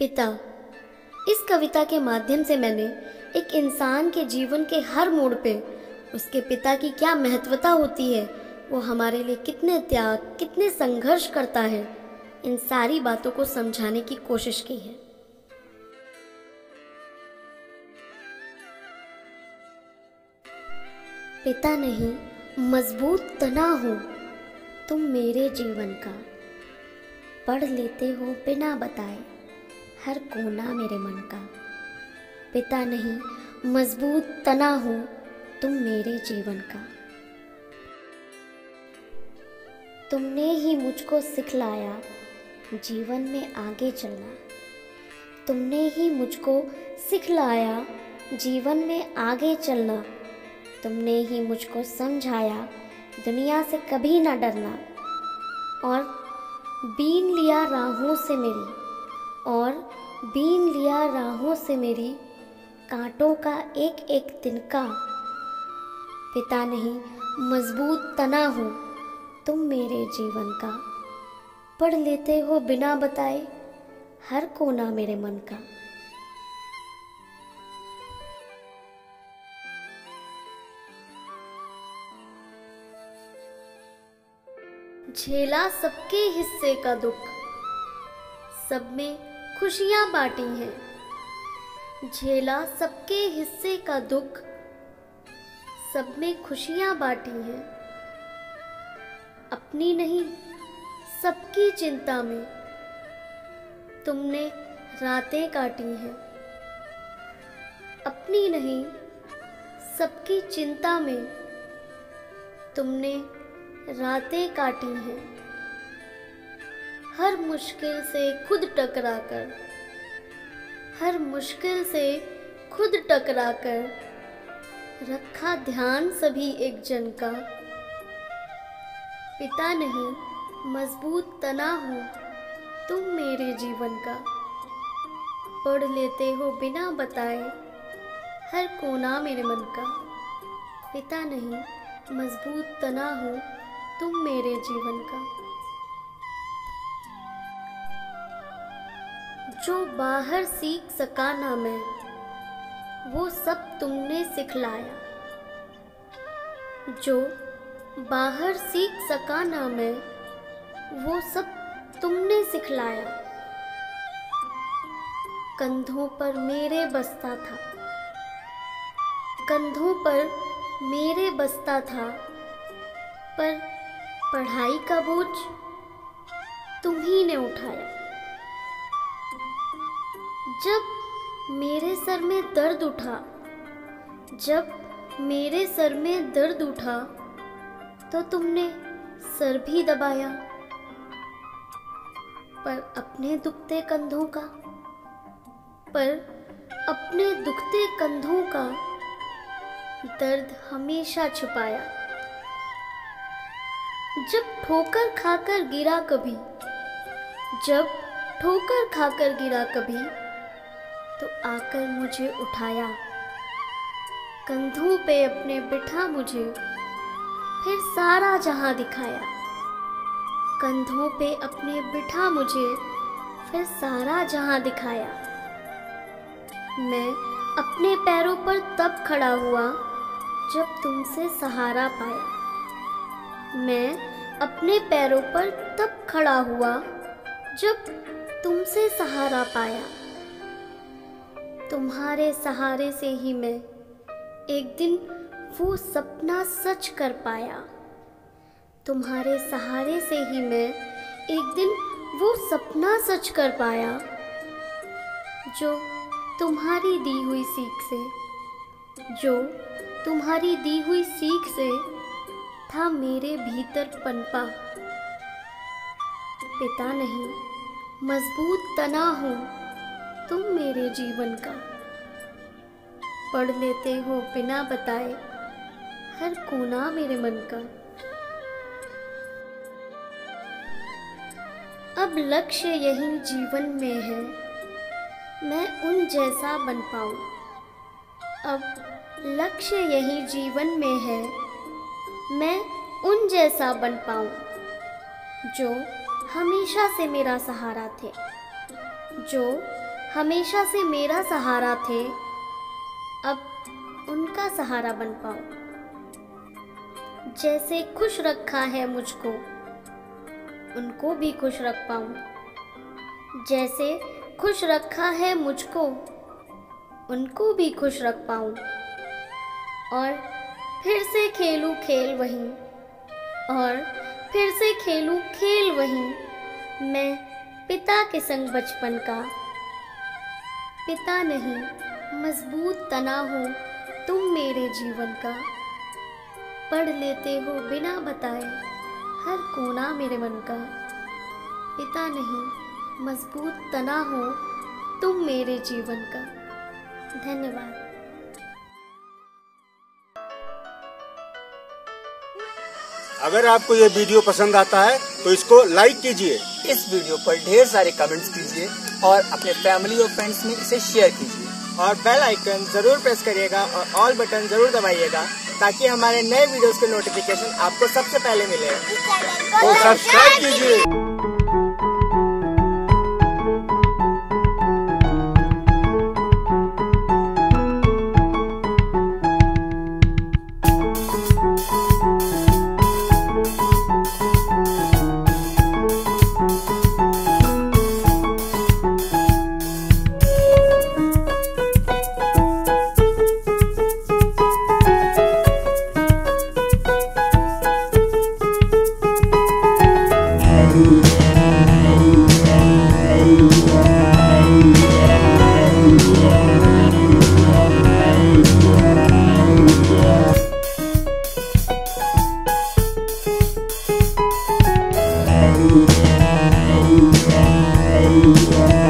पिता। इस कविता के माध्यम से मैंने एक इंसान के जीवन के हर मोड़ पे उसके पिता की क्या महत्वता होती है, वो हमारे लिए कितने त्याग, कितने संघर्ष करता है, इन सारी बातों को समझाने की कोशिश की है। पिता नहीं, मजबूत तना हो तुम मेरे जीवन का, पढ़ लेते हो बिना बताए हर कोना मेरे मन का। पिता नहीं, मजबूत तना हो तुम मेरे जीवन का। तुमने ही मुझको सिखलाया जीवन में आगे चलना। तुमने ही मुझको सिखलाया जीवन में आगे चलना। तुमने ही मुझको समझाया दुनिया से कभी ना डरना। और बीन लिया राहों से मेरी, और बीन लिया राहों से मेरी कांटों का एक एक तिनका। पिता नहीं, मजबूत तना हो तुम मेरे जीवन का, पढ़ लेते हो बिना बताए हर कोना मेरे मन का। झेला सबके हिस्से का दुख, सब में खुशियां बांटी हैं। झेला सबके हिस्से का दुख, सब में खुशियां बांटी हैं। अपनी नहीं सबकी चिंता में तुमने रातें काटी हैं। अपनी नहीं सबकी चिंता में तुमने रातें काटी हैं। हर मुश्किल से खुद टकराकर, हर मुश्किल से खुद टकराकर रखा ध्यान सभी एक जन का। पिता नहीं, मजबूत तना हो तुम मेरे जीवन का, पढ़ लेते हो बिना बताए हर कोना मेरे मन का। पिता नहीं, मजबूत तना हो तुम मेरे जीवन का। जो बाहर सीख सका ना मैं, वो सब तुमने सिखलाया। जो बाहर सीख सका ना मैं, वो सब तुमने सिखलाया। कंधों पर मेरे बसता था, कंधों पर मेरे बसता था, पर पढ़ाई का बोझ तुम्ही ने उठाया। जब मेरे सर में दर्द उठा, जब मेरे सर में दर्द उठा, तो तुमने सर भी दबाया। पर अपने दुखते कंधों का, पर अपने दुखते कंधों का दर्द हमेशा छुपाया। जब ठोकर खाकर गिरा कभी, जब ठोकर खाकर गिरा कभी, तो आकर मुझे उठाया। कंधों पे अपने बिठा मुझे फिर सारा जहां दिखाया। कंधों पे अपने बिठा मुझे फिर सारा जहां दिखाया। मैं अपने पैरों पर तब खड़ा हुआ जब तुमसे सहारा पाया। मैं अपने पैरों पर तब खड़ा हुआ जब तुमसे सहारा पाया। तुम्हारे सहारे से ही मैं एक दिन वो सपना सच कर पाया। तुम्हारे सहारे से ही मैं एक दिन वो सपना सच कर पाया, जो तुम्हारी दी हुई सीख से, जो तुम्हारी दी हुई सीख से था मेरे भीतर पनपा। पिता नहीं, मजबूत तना हो तुम मेरे जीवन का, पढ़ लेते हो बिना बताए हर कोना मेरे मन का। अब लक्ष्य यही जीवन में है, मैं उन जैसा बन पाऊं। अब लक्ष्य यही जीवन में है, मैं उन जैसा बन पाऊं, जो हमेशा से मेरा सहारा थे, जो हमेशा से मेरा सहारा थे, अब उनका सहारा बन पाऊं। जैसे खुश रखा है मुझको, उनको भी खुश रख पाऊं। जैसे खुश रखा है मुझको, उनको भी खुश रख पाऊं। और फिर से खेलूं खेल वही, और फिर से खेलूं खेल वही, मैं पिता के संग बचपन का। पिता नहीं, मजबूत तना हो तुम मेरे जीवन का। पढ़ लेते हो बिना बताए हर कोना मेरे मन का। पिता नहीं, मजबूत तना हो तुम मेरे जीवन का। धन्यवाद। अगर आपको ये वीडियो पसंद आता है तो इसको लाइक कीजिए, इस वीडियो पर ढेर सारे कमेंट्स कीजिए और अपने फैमिली और फ्रेंड्स में इसे शेयर कीजिए। और बेल आइकन जरूर प्रेस करिएगा और ऑल बटन जरूर दबाइएगा ताकि हमारे नए वीडियोस के नोटिफिकेशन आपको सबसे पहले मिले। तो सब्सक्राइब कीजिए। Yeah.